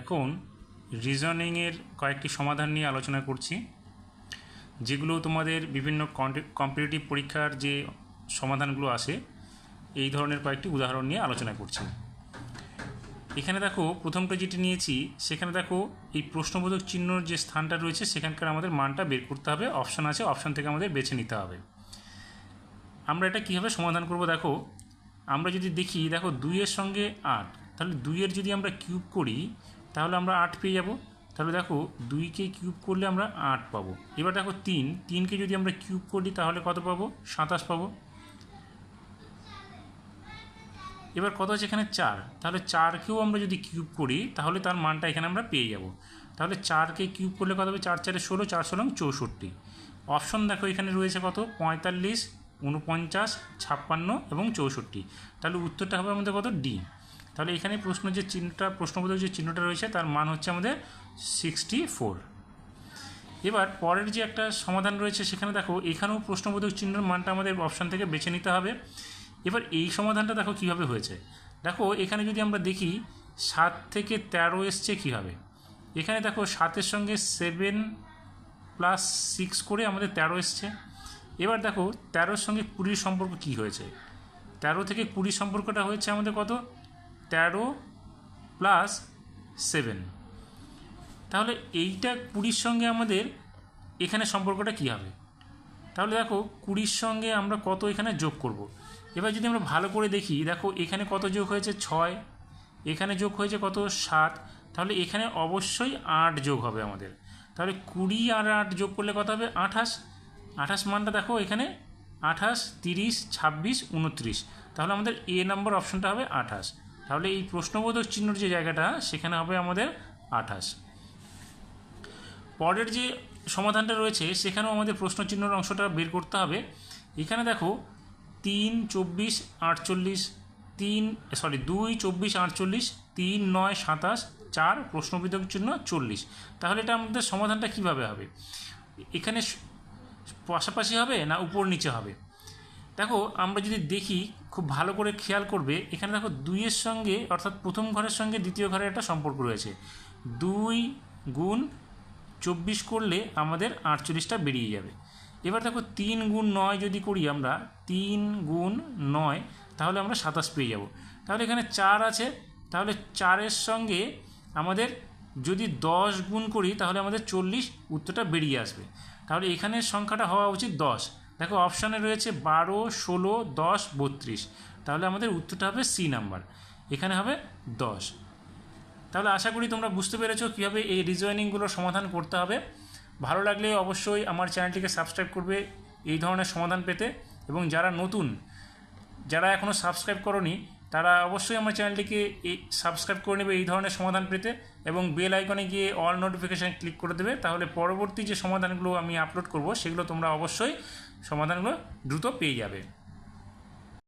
এখন রিজনিংয়ের কয়েকটি সমাধান নিয়ে আলোচনা করছি, যেগুলো তোমাদের বিভিন্ন কম্পিটিটিভ পরীক্ষার যে সমাধানগুলো আসে এই ধরনের কয়েকটি উদাহরণ নিয়ে আলোচনা করছি। এখানে দেখো প্রথমটা যেটি নিয়েছি, সেখানে দেখো এই প্রশ্নবোধক চিহ্নর যে স্থানটা রয়েছে সেখানকার আমাদের মানটা বের করতে হবে। অপশান আছে, অপশান থেকে আমাদের বেছে নিতে হবে। আমরা এটা কীভাবে সমাধান করব দেখো, আমরা যদি দেখি দেখো 2-এর সঙ্গে 8, তাহলে 2-এর যদি আমরা কিউব করি তাহলে আমরা 8 পেয়ে যাব। তাহলে দেখো 2কে কিউব করলে আমরা 8 পাবো। এবার দেখো 3কে যদি আমরা কিউব করি তাহলে কত পাবো? 27 পাবো। এবার কত আছে এখানে? 4, তাহলে 4কেও আমরা যদি কিউব করি তাহলে তার মানটা এখানে আমরা পেয়ে যাব। তাহলে 4কে কিউব করলে কত হবে? 4 4 16, 4 16 64। অপশন দেখো এখানে রয়েছে কত? 45, 49, 56 এবং 64। তাহলে উত্তরটা হবে আমাদের কত? ডি। তাহলে এখানে প্রশ্নবোধক যে চিহ্নটা রয়েছে তার মান হচ্ছে আমাদের 64। এবার পরের যে একটা সমাধান রয়েছে সেখানে দেখো এখানেও প্রশ্নবোধক চিহ্নের মানটা আমাদের অপশান থেকে বেছে নিতে হবে। এবার এই সমাধানটা দেখো কীভাবে হয়েছে। দেখো এখানে যদি আমরা দেখি 7 থেকে 13 এসছে কীভাবে। এখানে দেখো 7-এর সঙ্গে 7 + 6 করে আমাদের 13 এসছে। এবার দেখো 13-র সঙ্গে 20-র সম্পর্ক কী হয়েছে। 13 থেকে 20 সম্পর্কটা হয়েছে আমাদের কত? 13 + 7। তাহলে এইটা 20-র সঙ্গে আমাদের এখানে সম্পর্কটা কী হবে? তাহলে দেখো 20-র সঙ্গে আমরা কত এখানে যোগ করব। এবার যদি আমরা ভালো করে দেখি, দেখো এখানে কত যোগ হয়েছে? 6, এখানে যোগ হয়েছে কত? 7। তাহলে এখানে অবশ্যই 8 যোগ হবে আমাদের। তাহলে 20 আর 8 যোগ করলে কত হবে? 28। 28 মানটা দেখো এখানে 28, 30, 26, 29। তাহলে আমাদের এ নাম্বার অপশনটা হবে 28। তাহলে এই প্রশ্নবোধক চিহ্নর যে জায়গাটা সেখানে হবে আমাদের 28। পরের যে সমাধানটা রয়েছে সেখানেও আমাদের প্রশ্নচিহ্নর অংশটা বের করতে হবে। এখানে দেখো 3, 24, 48, 2, 24, 48, 3, 9, 27, 4 প্রশ্নবোধক চিহ্ন 40। তাহলে এটা আমাদের সমাধানটা কিভাবে হবে? এখানে পাশাপাশি হবে না উপর নিচে হবে? দেখো আমরা যদি দেখি খুব ভালো করে খেয়াল করবে, এখানে দেখো 2-এর সঙ্গে অর্থাৎ প্রথম ঘরের সঙ্গে দ্বিতীয় ঘরের একটা সম্পর্ক রয়েছে। 2 গুণ 24 করলে আমাদের 48টা বেরিয়ে যাবে। এবার দেখো 3 গুণ 9 যদি করি আমরা, 3 গুণ 9, তাহলে আমরা 27 পেয়ে যাব। তাহলে এখানে 4 আছে, তাহলে 4-এর সঙ্গে আমাদের যদি 10 গুণ করি তাহলে আমাদের 40, উত্তরটা বেরিয়ে আসবে। তাহলে এখানে সংখ্যাটা হওয়া উচিত 10। দেখো অপশানে রয়েছে 12, 16, 10, 32। তাহলে আমাদের উত্তরটা হবে সি নাম্বার, এখানে হবে 10। তাহলে আশা করি তোমরা বুঝতে পেরেছো কীভাবে এই রিজনিংগুলোর সমাধান করতে হবে। ভালো লাগলে অবশ্যই আমার চ্যানেলটিকে সাবস্ক্রাইব করবে এই ধরনের সমাধান পেতে, এবং যারা এখনও সাবস্ক্রাইব করোনি তারা অবশ্যই আমার চ্যানেলটিকে সাবস্ক্রাইব করে নেবে এই ধরনের সমাধান পেতে, এবং বেল আইকনে গিয়ে অল নোটিফিকেশান ক্লিক করে দেবে। তাহলে পরবর্তী যে সমাধানগুলো আমি আপলোড করব সেগুলো তোমরা অবশ্যই সমাধানগুলো দ্রুত পেয়ে যাবে।